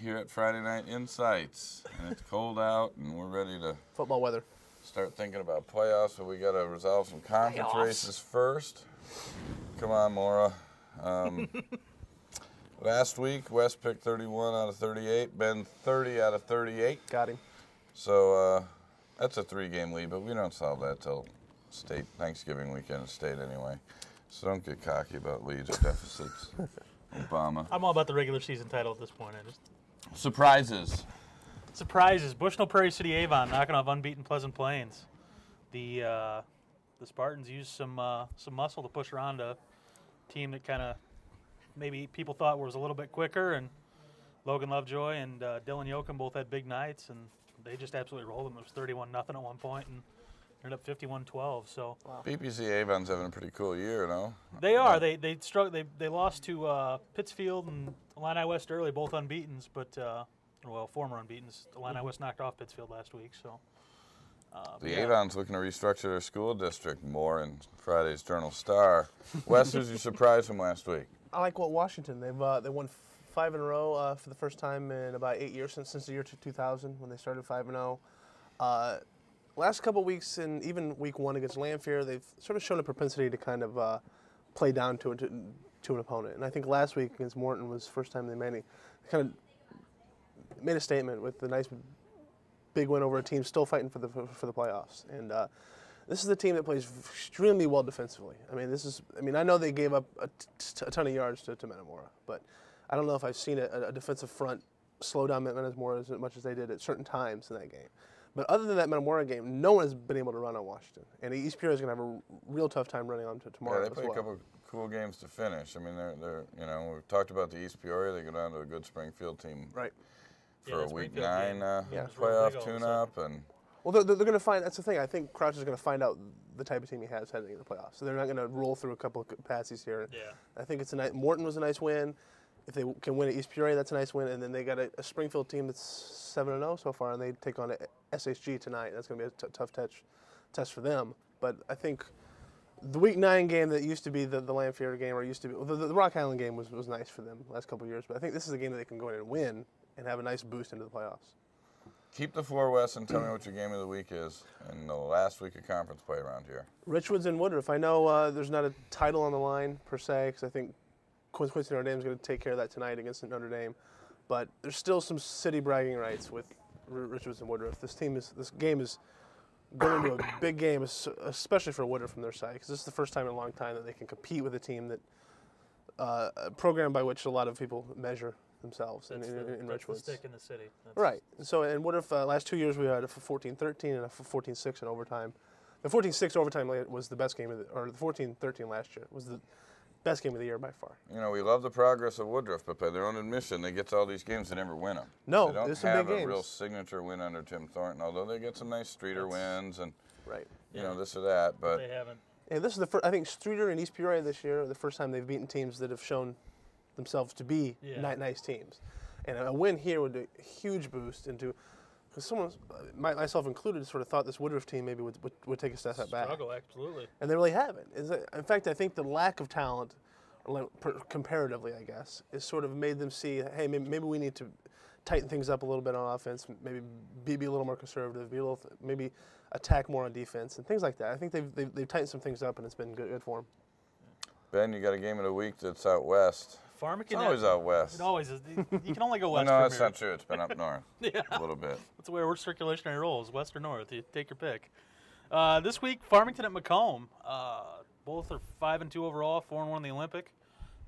here at Friday Night Insights, and it's cold out, and we're ready to football weather. Start thinking about playoffs, but we got to resolve some conference races first. Come on, Maura. Last week, Wes picked 31 out of 38. Ben 30 out of 38. Got him. So that's a 3-game lead, but we don't solve that till state Thanksgiving weekend in state anyway. So don't get cocky about leads or deficits. Obama. I'm all about the regular season title at this point. Surprises. Bushnell Prairie City Avon knocking off unbeaten Pleasant Plains. The Spartans used some muscle to push around a team that kind of maybe people thought was a little bit quicker, and Logan Lovejoy and Dylan Yoakum both had big nights, and they just absolutely rolled them. It was 31-0 at one point, and ended up 51-12. So wow. BPC Avon's having a pretty cool year, no? They are. They struggled. They lost to Pittsfield and Illini West early, both unbeatens, but former unbeatens. Illini West knocked off Pittsfield last week, so. The Avon's looking to restructure their school district more in Friday's Journal Star. Wes, who's your surprise from last week? I like Washington. They won 5 in a row for the first time in about 8 years since the year 2000 when they started 5-0. Last couple weeks and even week 1 against Lanphier, they've sort of shown a propensity to kind of play down to an opponent. And I think last week against Morton was the first time they kind of made a statement with a nice big win over a team still fighting for the playoffs. And this is a team that plays extremely well defensively. I know they gave up a ton of yards to Metamora, but I don't know if I've seen a defensive front slow down Metamora as much as they did at certain times in that game. But other than that Metamora game, no one has been able to run on Washington. And East Peoria is going to have a real tough time running on to tomorrow. Yeah, they play a couple of cool games to finish. I mean, they're we've talked about the East Peoria. They go down to a good Springfield team for a week 9 playoff tune-up. And well, they're going to find, that's the thing, I think Crouch is going to find out the type of team he has heading into the playoffs. So they're not going to roll through a couple of passes here. Yeah. I think it's Morton was a nice win. If they can win at East Peoria, that's a nice win. And then they got a Springfield team that's 7-0 so far, and they take on SHG tonight. That's going to be a tough test for them. But I think the Week 9 game that used to be the Lanphier game, or used to be the Rock Island game was nice for them the last couple of years. But I think this is a game that they can go in and win and have a nice boost into the playoffs. Keep the floor, Wes, and tell me what your game of the week is in the last week of conference play around here. Richwoods and Woodruff. I know there's not a title on the line per se, because I think Quincy Notre Dame is going to take care of that tonight against Notre Dame, but there's still some city bragging rights with Richwoods and Woodruff. This game is going into a big game, especially for Woodruff from their side, because this is the first time in a long time that they can compete with a team that a program by which a lot of people measure themselves in Richwoods. The stick in the city. Right. So in Woodruff, last 2 years we had a 14-13 and a 14-6 in overtime. The 14-6 overtime was the best game or the 14-13 last year was the best game of the year by far. We love the progress of Woodruff, but by their own admission, they get to all these games, they never win them. No, they don't there's some big games. have a real signature win under Tim Thornton, although they get some nice Streeter wins and this or that. But they haven't. And this is the first. I think Streeter and East Peoria this year are the first time they've beaten teams that have shown themselves to be nice teams, and a win here would be a huge boost into. Because someone, myself included, sort of thought this Woodruff team maybe would take a step back. Struggle, absolutely. And they really haven't. In fact, I think the lack of talent, comparatively, I guess, is sort of made them see, hey, maybe we need to tighten things up a little bit on offense, maybe be a little more conservative, maybe attack more on defense, and things like that. I think they've tightened some things up, and it's been good for them. Ben, you got a game of the week that's out west. Farmington. It's always out west. It always is. You can only go west. No, that's not true. It's been up north a little bit. That's the way our circulation rolls, west or north. You take your pick. This week, Farmington at Macomb. Both are 5-2 overall, 4-1 in the Olympic.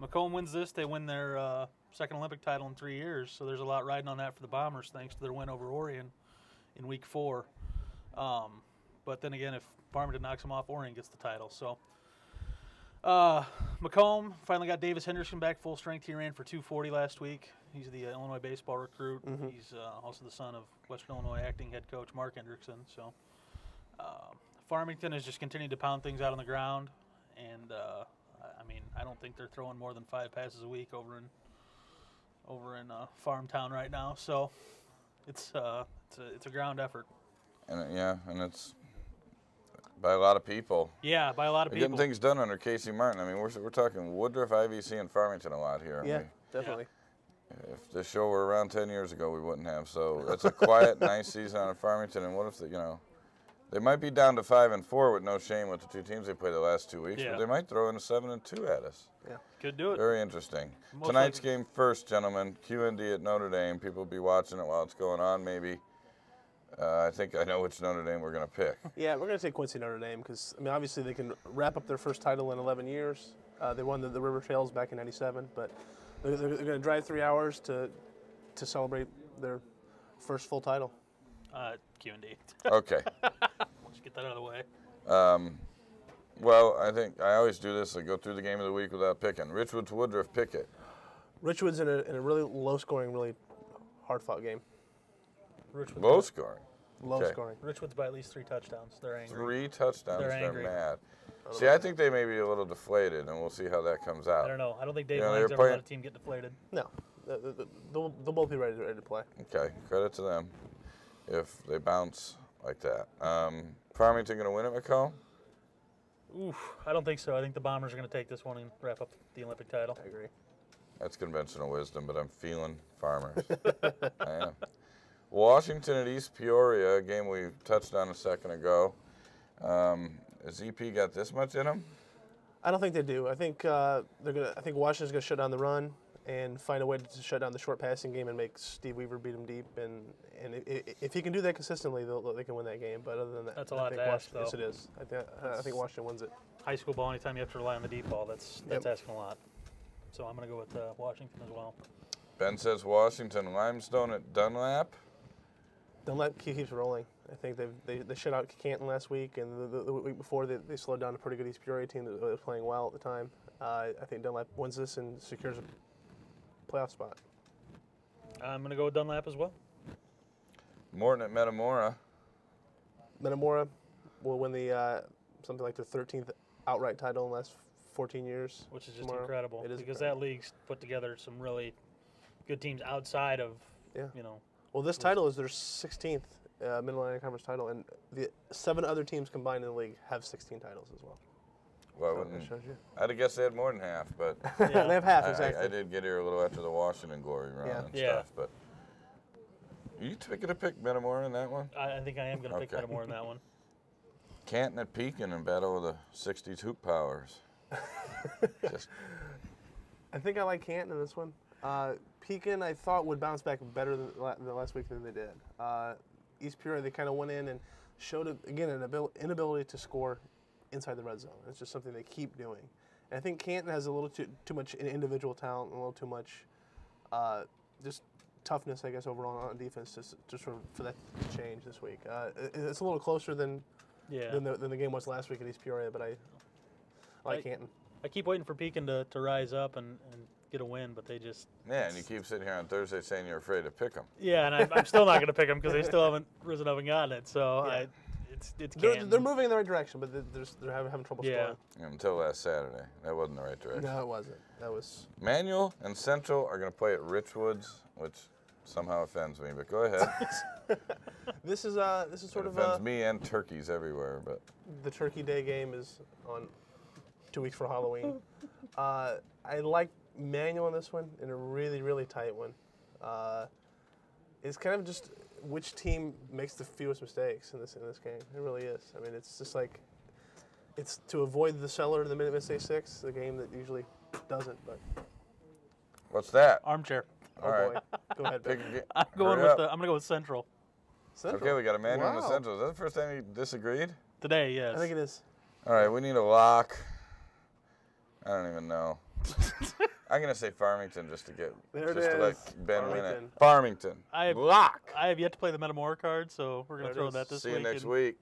Macomb wins this. They win their second Olympic title in 3 years, so there's a lot riding on that for the Bombers thanks to their win over Orion in week 4. But then again, if Farmington knocks them off, Orion gets the title. So Macomb finally got Davis Henderson back full strength. He ran for 240 last week. He's the Illinois baseball recruit. He's also the son of Western Illinois acting head coach Mark Hendrickson. So Farmington has just continued to pound things out on the ground, and I don't think they're throwing more than 5 passes a week over in Farmtown right now. So it's a ground effort. And it's by a lot of people. Yeah, by a lot of people. Getting things done under Casey Martin. I mean, we're talking Woodruff, IVC, and Farmington a lot here. Yeah, definitely. If this show were around 10 years ago, we wouldn't have. So it's a quiet, nice season out of Farmington. And what if, they might be down to 5-4 with no shame with the two teams they played the last 2 weeks, Yeah. but they might throw in a 7-2 at us. Yeah. Could do it. Very interesting. Most Tonight's likely. game first, gentlemen. QND at Notre Dame. People will be watching it while it's going on, maybe. I think I know which Notre Dame we're going to pick. Yeah, we're going to take Quincy Notre Dame because, I mean, obviously they can wrap up their first title in 11 years. They won the River Trails back in '97, but they're going to drive 3 hours to celebrate their first full title. Q&D. Okay. Let's get that out of the way. Well, I think I always do this. I go through the game of the week without picking. Richwood to Woodruff, pick it. Richwood's in a really low-scoring, really hard-fought game. Richwood's Low scoring. Low-scoring. Richwood's by at least 3 touchdowns. They're angry. 3 touchdowns. They're They're angry. mad. See, I think they may be a little deflated, and we'll see how that comes out. I don't know. I don't think Dave Yeah, Lang's they're ever let playing- a team get deflated. No, they'll both be ready to play. Okay, credit to them if they bounce like that. Farmington going to win it, McCall? Oof, I don't think so. I think the Bombers are going to take this one and wrap up the Olympic title. I agree. That's conventional wisdom, but I'm feeling Farmers. I am. Washington at East Peoria, a game we touched on a second ago. Has EP got this much in them? I don't think they do. I think I think Washington's going to shut down the run and find a way to shut down the short passing game and make Steve Weaver beat him deep. And if he can do that consistently, they can win that game. But other than that, That's a I lot think to ask, Washington, though. yes, it is. I think Washington wins it. High school ball, anytime you have to rely on the deep ball, that's Yep. asking a lot. So I'm going to go with Washington as well. Ben says Washington. Limestone at Dunlap. Dunlap keeps rolling. I think they shut out Canton last week, and the week before they slowed down a pretty good East Peoria team that was playing well at the time. I think Dunlap wins this and secures a playoff spot. I'm going to go with Dunlap as well. Morton at Metamora. Metamora will win the something like the 13th outright title in the last 14 years. Which is just tomorrow. incredible. It is because incredible. that league's put together some really good teams outside of, Yeah. you know. Well, this title is their 16th Mid-Atlantic Conference title, and the 7 other teams combined in the league have 16 titles as well. Well, I So wouldn't. that shows you. I'd have guessed they had more than half, but Yeah. They have half, exactly. I did get here a little after the Washington glory run Yeah. and Yeah. stuff. But you going to pick Metamora in that one? I think I am going to pick Okay. Metamora in that one. Canton at Pekin in battle of the 60s hoop powers. Just I think I like Canton in this one. Pekin, I thought, would bounce back better than the last week than they did. East Peoria, they kind of went in and showed, again, an inability to score inside the red zone. It's just something they keep doing. And I think Canton has a little too much individual talent, and a little too much just toughness, I guess, overall on defense, just for that to change this week. It's a little closer than the game was last week at East Peoria, but I like Canton. I keep waiting for Pekin to rise up and get a win, but they just... yeah, and you keep sitting here on Thursday saying you're afraid to pick them. Yeah, and I'm still not going to pick them because they still haven't risen up and gotten it. So Yeah. it's They're Canton. moving in the right direction, but they're having trouble Yeah. scoring. Until last Saturday. That wasn't the right direction. No, it wasn't. That was... Manual and Central are going to play at Richwoods, which somehow offends me, but go ahead. This is sort It of offends me and turkeys everywhere, but the Turkey Day game is on 2 weeks for Halloween. I like Manual in this one, in a really, really tight one. It's kind of just which team makes the fewest mistakes in this game. It really is. I mean, it's just like it's to avoid the cellar in the Minute Mistake 6, the game that usually doesn't. But what's that? Armchair. oh All right. boy, go ahead, Pick Ben. a ga- I'm going Hurry with up. I'm going to go with Central Central. Okay, we got a Manual and a Wow. Central. Is that the first time you disagreed? today. Yes. I think it is. All right, we need a lock. I don't even know. I'm going to say Farmington just to get There it just to let is. Ben win it. Farmington. Farmington. I have- Lock. I have yet to play the Metamora card, so we're going There to it throw is. that this See you week. next and week.